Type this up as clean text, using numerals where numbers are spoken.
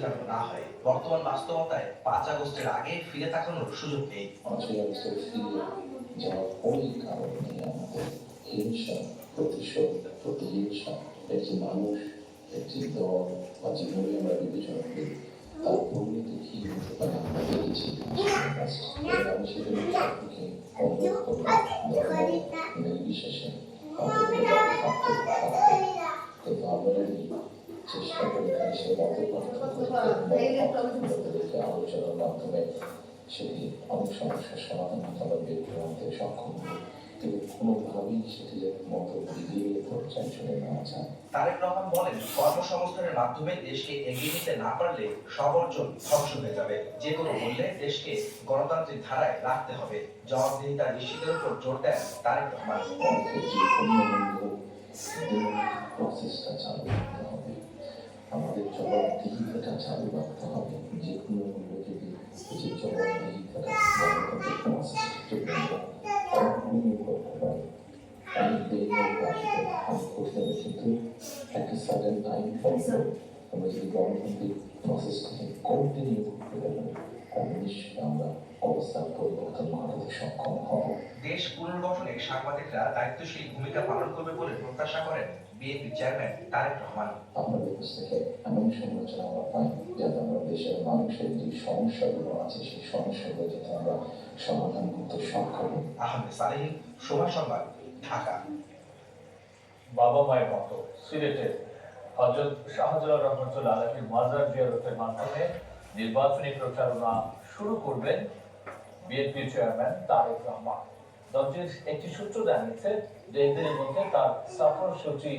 যেন না হয়। বর্তমান বাস্তবতায় ৫ আগস্টের আগে ফিরে তাকানোর সুযোগ নেই। ৫ই আগস্টে ফিরে যাওয়ার পরেই কারণ নেই আমাদের হিংসা, প্রতিশোধ, প্রতিহিংসা। একটি মানুষ, একটি দল বা যেভাবে আমরা বিবেচনা করি তার পরিণতি কি হতে পারে আমরা দেখেছি। আমি সেজন্য সবকে অনুরোধ করব ধর্ম নির্বিশেষে আমাদের কিন্তু আমরা যদি চেষ্টা করি সেই মতপার্থক্যকে আলোচনার মাধ্যমে সেটি অনেক সমস্যার সমাধান আমরা বের করে আনতে সক্ষম হই, কিন্তু কোনোভাবেই সেটি মত এগিয়ে চলে না যায়। তারেক রহমান বলেন, কর্মসংস্থানের মাধ্যমে দেশকে এগিয়ে নিতে না পারলে সব অর্জন ধ্বংস হয়ে যাবে। যে কোনো মূল্যে দেশকে গণতান্ত্রিক ধারায় রাখতে হবে। জবাবদিহিতা নিশ্চিতের উপর জোর দেন তারেক রহমান। প্রসেসটা চালু রাখতে হবে, আমাদের জবাবদিহিতাটা চালু রাখতে হবে। যে কোনো মূল্যে যদি যে জবাবদিহিতাটা গণতান্ত্রিক প্রসেসটা করতে পারে অনেক দেরি হয়ে আসবে, অনেক কঠিন হবে, কিন্তু একটা সার্টেন টাইম পর্যন্ত আমরা যদি গণতান্ত্রিক প্রসেসটাকে কন্টিনিউ করতে পারি তাহলে নিশ্চয়ই আমরা অবস্থার পরিবর্তন ঘটাতে সক্ষম হব। দেশ পুনর্গঠনে সাংবাদিকরা দায়িত্বশীল ভূমিকা পালন করবে বলে প্রত্যাশা করেন বিএনপি চেয়ারম্যান তারেক রহমান। আপনাদের কাছ থেকে এমন সমালোচনা আমরা পাই যাতে আমরা দেশের মানুষের যে সমস্যাগুলো আছে সেই সমস্যাগুলো যাতে আমরা সমাধান করতে সক্ষম হই। আহমেদ সালেহীন, সময় সংবাদ, ঢাকা। বাবা মায়ের মতো সিলেটের হযরত শাহজালাল রহমতুল্লাহ আলাইহির মাজার জিয়ারতের মাধ্যমে নির্বাচনী প্রচারণা শুরু করবেন বিএনপি চেয়ারম্যান তারেক রহমান। দলটির একটি সূত্র জানিয়েছে যে এদের মধ্যে তার সফরসূচি